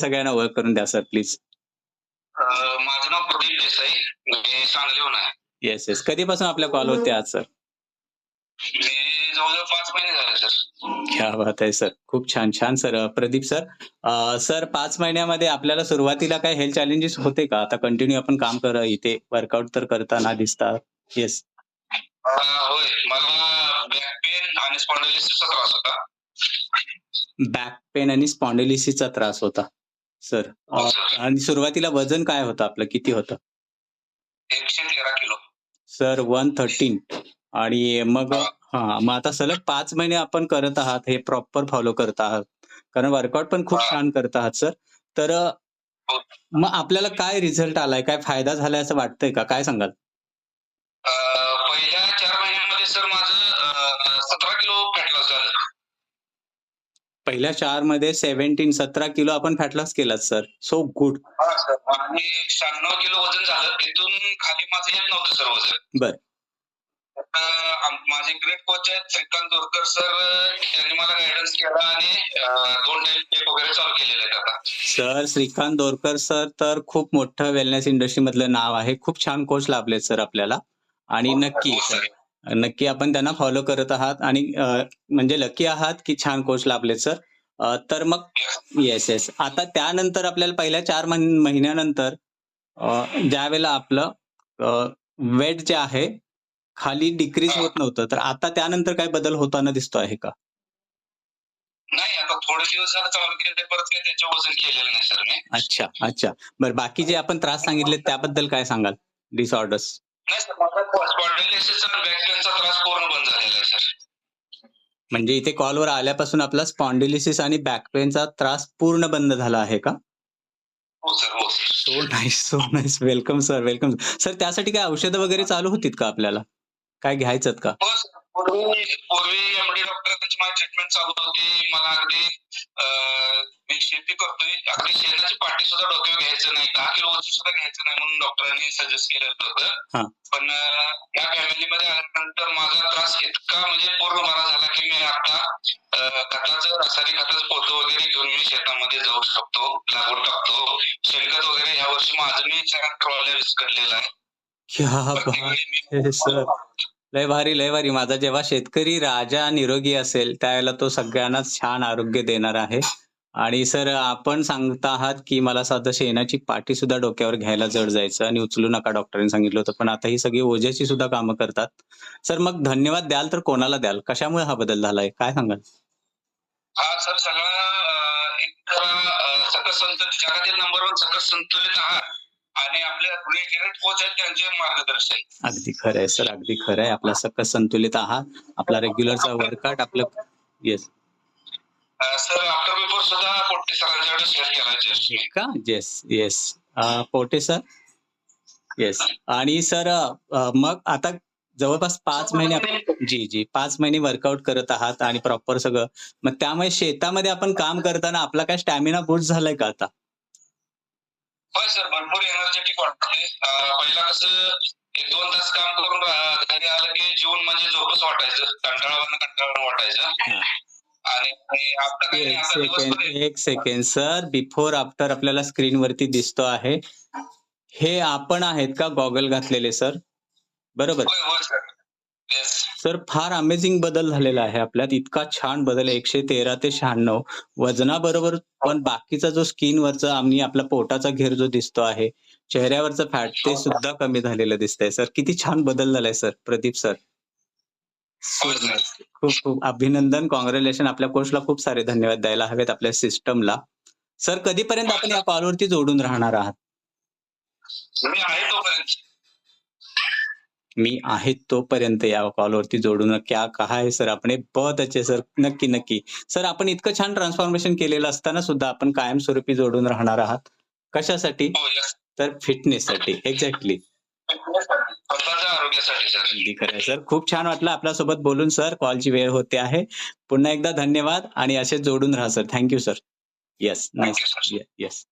सगळ्यांना ओळख करून द्या सर प्लीज. माझं नाव प्रदीप देसाई. मी सांगलीहून आहे. Yes, yes. कधीपासून आपल्या कॉलवरती आहात सर? मी जवळ-जवळ 5 महिने झाले सर. क्या बात है सर! खूप छान, छान सर. प्रदीप सर, सर 5 महिन्यामध्ये आपल्याला सुरुवातीला काही हेल्थ चॅलेंजेस होते का? आता कंटिन्यू आपण काम इथे वर्कआउट तर करताना दिसतात. येस. होय. मला बॅक पेन आणि स्पॉन्डिलोसिसचा त्रास होता. बॅक पेन आणि स्पॉन्डिलिसिसचा त्रास होता. सर, हो सर. आणि सुरुवातीला वजन काय होतं आपलं? किती होतं? 113 किलो. सर 113 आणि मग हां. मग आता सलग 5 महिने आपण करत आहात, हे प्रॉपर फॉलो करत आहात. कारण वर्कआउट पण खूप हां. छान करत आहात सर. तर हो. मग आपल्याला काय रिझल्ट आलाय? काय फायदा झालाय असं वाटतंय का? काय सांगाल? पहिल्या 4 महिन्यांमध्ये सर माझं 17 किलो फॅट लॉस झालं. पहिल्या 4 मध्ये 17 किलो आपण फॅट लॉस केलात सर. So good. हां सर. आणि 96 किलो वजन झालं. तिथून खाली माझं येत नव्हतं सर वजन. बरं. आता माझे ग्रेट कोच आहेत श्रीकांत दोरकर सर. त्यांनी मला गाईडन्स केला आणि 2 टाईम चेक वगैरे चालू केलेले आहेत आता. सर श्रीकांत दोरकर सर तर खूप मोठं वेलनेस इंडस्ट्रीमधलं नाव आहे. खूप छान कोच लाभलेत सर आपल्याला आणि नक्की हो सर, सर. नक्की आपण त्यांना फॉलो करत आहात आणि म्हणजे लकी आहात की छान कोच लाभलेत सर. तर मग येस. Yes, yes. आता त्यानंतर आपल्याला पहिल्या 4 महिन्यानंतर ज्यावेळेला आपलं वेट जे आहे खाली डिक्रीज हां. होत नव्हतं. तर आता त्यानंतर काही बदल होताना दिसतो आहे का? नाही आता थोडे दिवस झालं चालू केले परत काही त्याचं वजन केलेलं नाही सर मी. अच्छा, अच्छा. बरं बाकी जे आपण त्रास सांगितले त्याबद्दल काय सांगाल? डिसऑर्डर्स? नाही सर माझा स्पॉन्डिलोसिसचा आणि बॅक पेनचा त्रास पूर्ण बंद झालेला आहे सर. म्हणजे इथे कॉलवर आल्यापासून आपला स्पॉन्डिलिसिस आणि बॅक पेनचा त्रास पूर्ण बंद झाला आहे का? हो सर, हो sir. So nice, so nice. Welcome sir, welcome. Sir त्यासाठी काही औषधं वगैरे चालू होतीत का आपल्याला? काय घ्यायचंत का? हो सर. पूर्वी पूर्वी एम-डी डॉक्टरांची माझी ट्रीटमेंट चालू होती. मला अगदी मी शेती करतोय. अगदी शेणाची पाटी सुद्धा डोक्यावर घ्यायचं नाही. 10 किलो वजन सुद्धा घ्यायचं नाही म्हणून डॉक्टरांनी सजेस्ट केलेलं होतं. हां. पण या फॅमिलीमध्ये आल्यानंतर माझा त्रास इतका म्हणजे पूर्ण बरा झाला, की मी आता रासायनिक खताचं पोतं वगैरे घेऊन मी शेतामध्ये जाऊ शकतो, लागवड टाकतो. शेणखत वगैरे यावर्षी माझं मी 4 ट्रॉल्या विस्कटलेलं आहे. क्या प्रत्येक बात वेळी मी है सर! लय भारी, लय भारी. माझा जेव्हा शेतकरी राजा निरोगी असेल, त्यावेळेला तो सगळ्यांनाच छान आरोग्य देणार आहे. आणि सर आपण सांगता आहात, की मला साधं शेणाची पाटी सुद्धा डोक्यावर घ्यायला जड जायचं आणि उचलू नका डॉक्टरांनी सांगितलं होतं. पण आता ही सगळी ओझ्याची सुद्धा कामं करतात. सर मग धन्यवाद द्याल तर कोणाला द्याल? कशामुळे हा बदल झालाय? काय सांगाल? हा सर सगळा एक सकस संतुलित जगातील नंबर 1 सकस संतुलित आहार आणि आपले ग्रेट कोच आहेत त्यांचे मार्गदर्शन. अगदी खरं आहे सर, अगदी खरं आहे. आपला सकस संतुलित आहार, आपला रेग्युलरचा वर्कआउट आपलं येस. सर आफ्टर बिफोर सुद्धा पोट्टे सरांच्याकडे शेअर केला जस्ट मी. का? Yes, yes. Pote sir? Yes. आणि सर मग आता जवळपास 5 महिने जी, जी. 5 महिने वर्कआउट करत आहात आणि प्रॉपर सगळं. मग त्यामुळे शेतामध्ये आपण काम करताना आपला काय स्टॅमिना बूस्ट झालाय का आता? होय सर भरपूर एनर्जेटिक वाटते. पहिला कसं 1-2 तास काम करून घरी आलं की जीवन म्हणजे झोपच वाटायचं. कंटाळवाणं वाटायचं. हां. आणि आता काही नाही. एक आता सेकंड, दिवसभर एक सेकंड. सर बिफोर आफ्टर आपल्याला स्क्रीनवरती दिसतो आहे. हे आपण आहेत का गॉगल घातलेले सर? बरोबर. होय, होय सर. येस. सर फार अमेझिंग बदल झालेला आहे आपल्यात. इतका छान बदल 113 ते 96 वजनाबरोबर पण बाकीचा जो स्किनवरचा आणि आपला पोटाचा घेर जो दिसतो आहे, चेहऱ्यावरचं फॅट ते सुद्धा कमी झालेलं दिसतंय सर. किती छान बदल झालाय सर, प्रदीप सर. सो होय सर. नाईस. खूप खूप अभिनंदन, काँग्रॅच्युलेशन. आपल्या कोचला खूप सारे धन्यवाद द्यायला हवेत आपल्या सिस्टमला. सर कधीपर्यंत होय आपण या सर. कॉलवरती जोडून राहणार आहात? मी आहे तोपर्यंत. मी आहे तोपर्यंत या कॉलवरती जोडून क्या कहा है सर आपने, बहुत अच्छे सर. नक्की, नक्की. सर आपण इतकं छान ट्रान्सफॉर्मेशन केलेलं असताना सुद्धा आपण कायमस्वरूपी जोडून राहणार आहात. कशासाठी? हो येस. तर फिटनेससाठी. एक्झॅक्टली. स्वतःच्या आरोग्यासाठी सर. अगदी खरं आहे सर. खूप छान वाटलं आपल्यासोबत बोलून सर. कॉलची वेळ होते आहे. पुन्हा एकदा धन्यवाद आणि असेच जोडून राहा sir. Thank you sir. Yes. Thank nice. You sir. Yes.